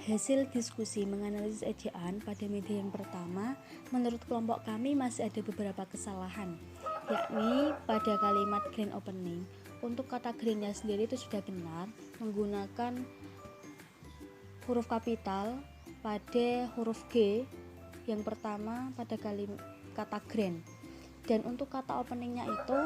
Hasil diskusi menganalisis ejaan pada media yang pertama, menurut kelompok kami masih ada beberapa kesalahan, yakni pada kalimat grand opening. Untuk kata grandnya sendiri itu sudah benar, menggunakan huruf kapital pada huruf G yang pertama pada kata grand. Dan untuk kata openingnya itu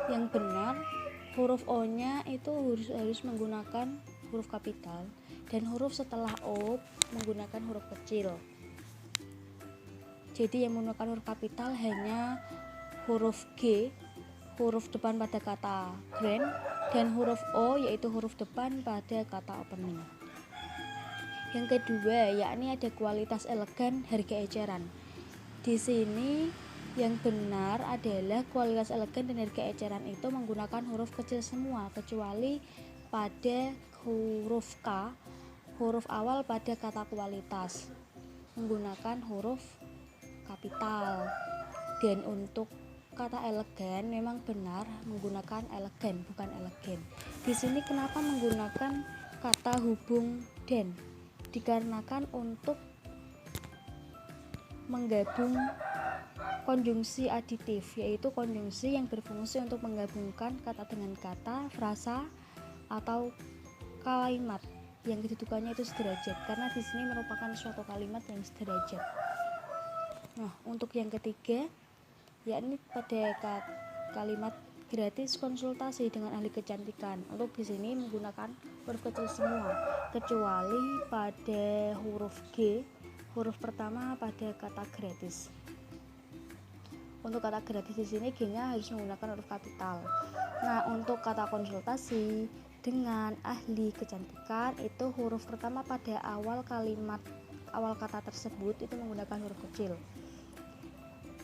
yang benar, huruf O nya itu harus menggunakan huruf kapital dan huruf setelah O menggunakan huruf kecil. Jadi yang menggunakan huruf kapital hanya huruf G, huruf depan pada kata grand, dan huruf O yaitu huruf depan pada kata opening. Yang kedua, yakni ada kualitas elegan harga eceran. Di sini yang benar adalah kualitas elegan dan harga eceran itu menggunakan huruf kecil semua kecuali pada huruf K, huruf awal pada kata kualitas menggunakan huruf kapital. Dan untuk kata elegan memang benar menggunakan elegan, bukan elegen. Di sini kenapa menggunakan kata hubung dan? Dikarenakan untuk menggabung konjungsi aditif, yaitu konjungsi yang berfungsi untuk menggabungkan kata dengan kata, frasa, atau kalimat yang kedudukannya itu sederajat, karena di sini merupakan suatu kalimat yang sederajat. Nah, untuk yang ketiga, yakni pada kalimat gratis konsultasi dengan ahli kecantikan. Untuk di sini menggunakan huruf kecil semua, kecuali pada huruf G, huruf pertama pada kata gratis. Untuk kata gratis di sini G-nya harus menggunakan huruf kapital. Nah, untuk kata konsultasi dengan ahli kecantikan itu huruf pertama pada awal kata tersebut itu menggunakan huruf kecil.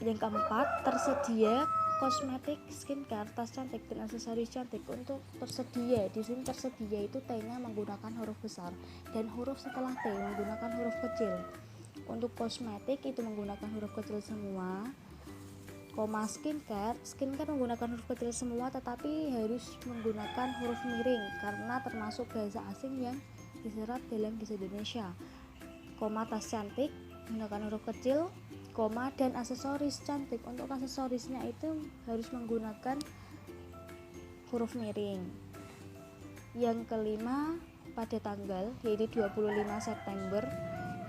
Yang keempat, tersedia kosmetik, skincare, tas cantik dan aksesoris cantik. Untuk tersedia, di sini tersedia itu T-nya menggunakan huruf besar dan huruf setelah T menggunakan huruf kecil. Untuk kosmetik itu menggunakan huruf kecil semua. Skincare menggunakan huruf kecil semua tetapi harus menggunakan huruf miring karena termasuk bahasa asing yang diserap dalam bahasa Indonesia. Tas cantik menggunakan huruf kecil, dan aksesoris cantik. Untuk aksesorisnya itu harus menggunakan huruf miring. Yang kelima pada tanggal yaitu 25 September.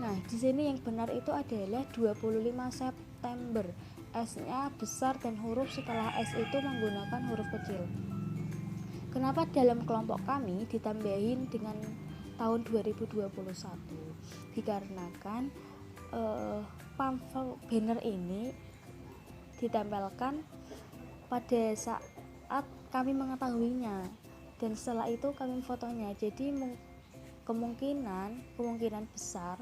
Nah, di sini yang benar itu adalah 25 September. S-nya besar dan huruf setelah S itu menggunakan huruf kecil. Kenapa dalam kelompok kami ditambahin dengan tahun 2021? Dikarenakan pamflet banner ini ditempelkan pada saat kami mengetahuinya dan setelah itu kami fotonya. Jadi kemungkinan besar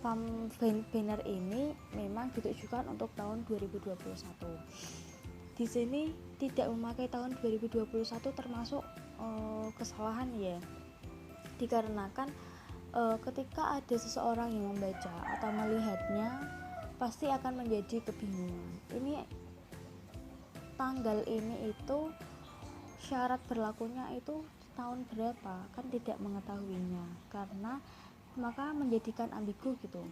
banner ini memang ditujukan untuk tahun 2021. Di sini tidak memakai tahun 2021 termasuk kesalahan ya. Dikarenakan ketika ada seseorang yang membaca atau melihatnya pasti akan menjadi kebingungan. Ini tanggal ini itu syarat berlakunya itu tahun berapa, kan tidak mengetahuinya, karena maka menjadikan ambigu gitu.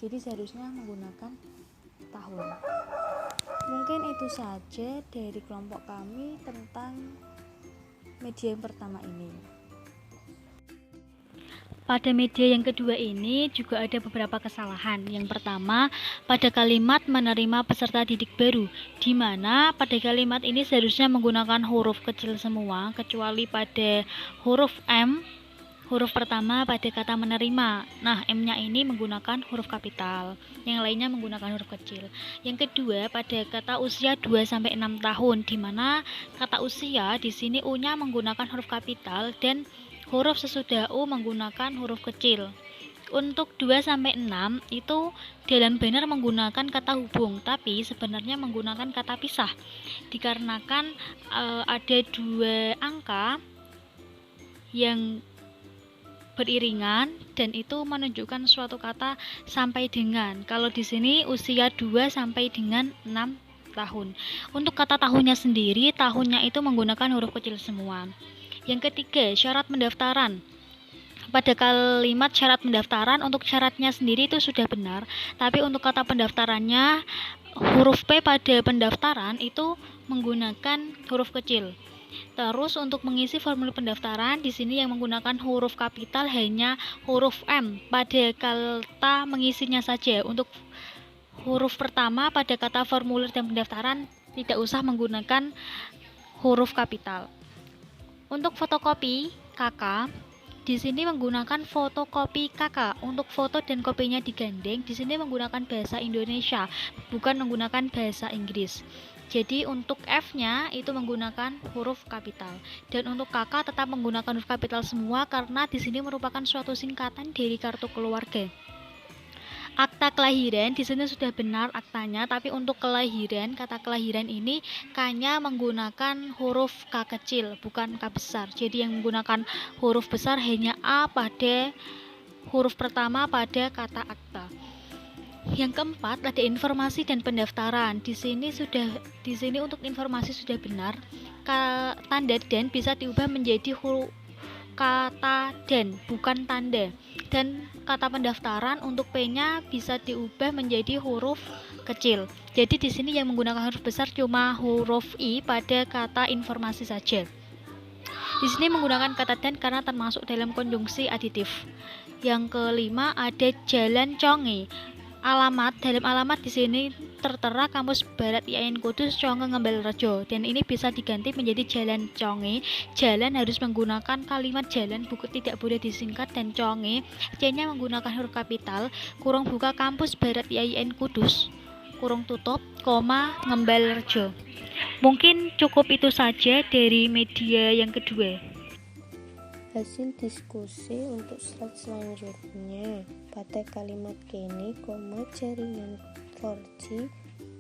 Jadi seharusnya menggunakan tahun. Mungkin itu saja dari kelompok kami tentang media yang pertama ini. Pada media yang kedua ini juga ada beberapa kesalahan. Yang pertama, pada kalimat menerima peserta didik baru, di mana pada kalimat ini seharusnya menggunakan huruf kecil semua, kecuali pada huruf M, huruf pertama pada kata menerima. Nah, M-nya ini menggunakan huruf kapital, yang lainnya menggunakan huruf kecil. Yang kedua, pada kata usia 2-6 tahun, di mana kata usia di sini U-nya menggunakan huruf kapital dan huruf sesudah U menggunakan huruf kecil. Untuk 2-6 itu dalam banner menggunakan kata hubung, tapi sebenarnya menggunakan kata pisah. Dikarenakan ada dua angka yang beriringan dan itu menunjukkan suatu kata sampai dengan. Kalau di sini usia 2 sampai dengan 6 tahun. Untuk kata tahunnya sendiri, tahunnya itu menggunakan huruf kecil semua. Yang ketiga, syarat pendaftaran. pada kalimat syarat pendaftaran, untuk syaratnya sendiri itu sudah benar, tapi untuk kata pendaftarannya huruf P pada pendaftaran itu menggunakan huruf kecil. Terus untuk mengisi formulir pendaftaran di sini yang menggunakan huruf kapital hanya huruf M pada kata mengisinya saja. Untuk huruf pertama pada kata formulir dan pendaftaran tidak usah menggunakan huruf kapital. Untuk fotokopi KK di sini menggunakan fotokopi KK. Untuk foto dan kopinya digandeng, di sini menggunakan bahasa Indonesia, bukan menggunakan bahasa Inggris. Jadi untuk F-nya itu menggunakan huruf kapital. Dan untuk KK tetap menggunakan huruf kapital semua karena di sini merupakan suatu singkatan dari kartu keluarga. Akta kelahiran di sini sudah benar aktanya, tapi untuk kelahiran, kata kelahiran ini K-nya menggunakan huruf K kecil, bukan K besar. Jadi yang menggunakan huruf besar hanya A pada huruf pertama pada kata akta. Yang keempat ada informasi dan pendaftaran. Di sini untuk informasi sudah benar. Tanda dan bisa diubah menjadi huruf kata dan, bukan tanda. Dan kata pendaftaran untuk P-nya bisa diubah menjadi huruf kecil. Jadi di sini yang menggunakan huruf besar cuma huruf I pada kata informasi saja. Di sini menggunakan kata dan karena termasuk dalam konjungsi aditif. Yang kelima ada Jalan Conge. Dalam alamat di sini tertera Kampus Barat IAIN Kudus Conge Ngembelrejo, dan ini bisa diganti menjadi Jalan Conge. Jalan harus menggunakan kalimat jalan, buku tidak boleh disingkat, dan Conge C-nya menggunakan huruf kapital, kurung buka Kampus Barat IAIN Kudus, kurung tutup, koma Ngembelrejo. Mungkin cukup itu saja dari media yang kedua. Hasil diskusi untuk slide selanjutnya. Pada kalimat kini, jaringan 4G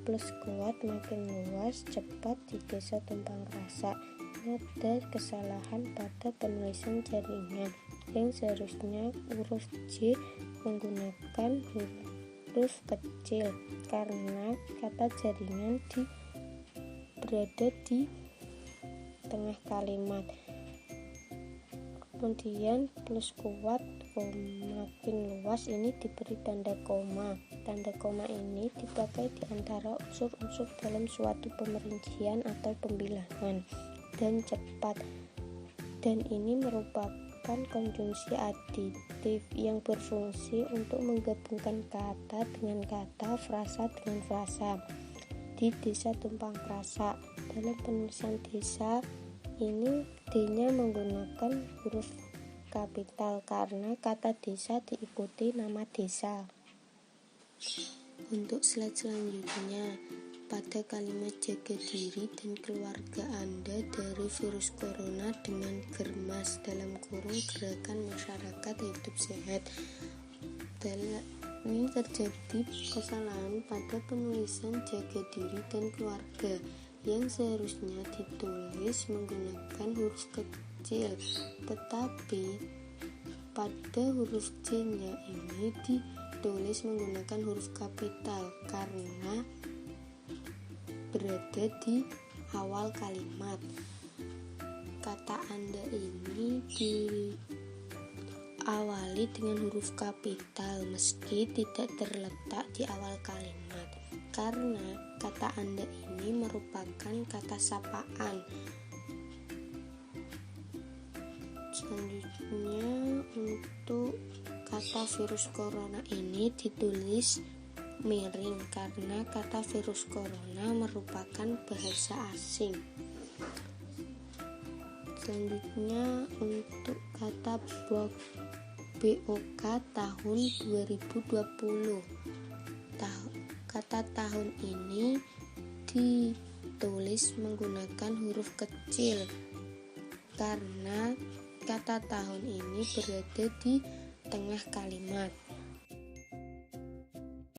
plus kuat makin luas cepat di desa Tumpang Rasa. Ada kesalahan pada penulisan jaringan yang seharusnya huruf J menggunakan huruf kecil karena kata jaringan berada di tengah kalimat. Kemudian plus kuat makin luas ini diberi tanda koma. Tanda koma ini dipakai di antara unsur-unsur dalam suatu pemerincian atau pembilangan. Dan cepat. Dan ini merupakan konjungsi aditif yang berfungsi untuk menggabungkan kata dengan kata, frasa dengan frasa. Di desa Tumpang Rasa, dalam penulisan desa ini D-nya menggunakan huruf kapital karena kata desa diikuti nama desa. Untuk slide selanjutnya, pada kalimat jaga diri dan keluarga Anda dari virus corona dengan germas dalam kurung gerakan masyarakat hidup sehat. Ini terjadi kesalahan pada penulisan jaga diri dan keluarga yang seharusnya ditulis menggunakan huruf kecil, tetapi pada huruf J-nya ini ditulis menggunakan huruf kapital karena berada di awal kalimat. Kata Anda ini diawali dengan huruf kapital meski tidak terletak di awal kalimat, karena kata Anda ini merupakan kata sapaan. Selanjutnya untuk kata virus corona ini ditulis miring karena kata virus corona merupakan bahasa asing. Selanjutnya untuk kata BOK tahun 2020. Kata tahun ini ditulis menggunakan huruf kecil karena kata tahun ini berada di tengah kalimat.